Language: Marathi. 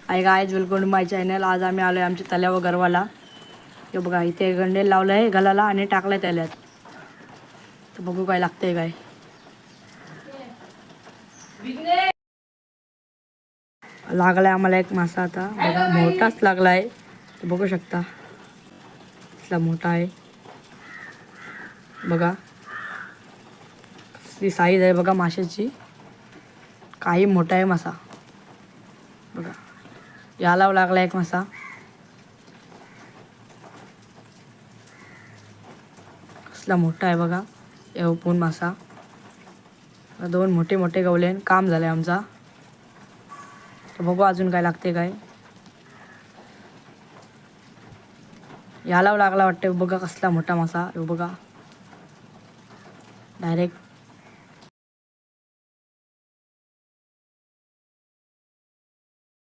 High guys, welcome to my channel. आज आम्ही आलो आहे आमच्या तल्यावर गरवाला. हे बघा, इथे गंडेल लावलं आहे गलाला आणि टाकलं त्याल्यात. तर बघू काय लागतंय काय. लागलाय आम्हाला एक मासा. आता बघा, मोठाच लागला आहे. तर बघू शकता कसला मोठा आहे. बघा कसली साईज आहे बघा माशाची. काही मोठा आहे मासा. बघा, याला लागला एक मासा. कसला मोठा आहे बघा. एवपून मासा. दोन मोठे मोठे गवले. काम झालं आहे आमचा. तर बघू अजून काय लागते काय. याला लागला वाटतं. बघा कसला मोठा मासा. बघा डायरेक्ट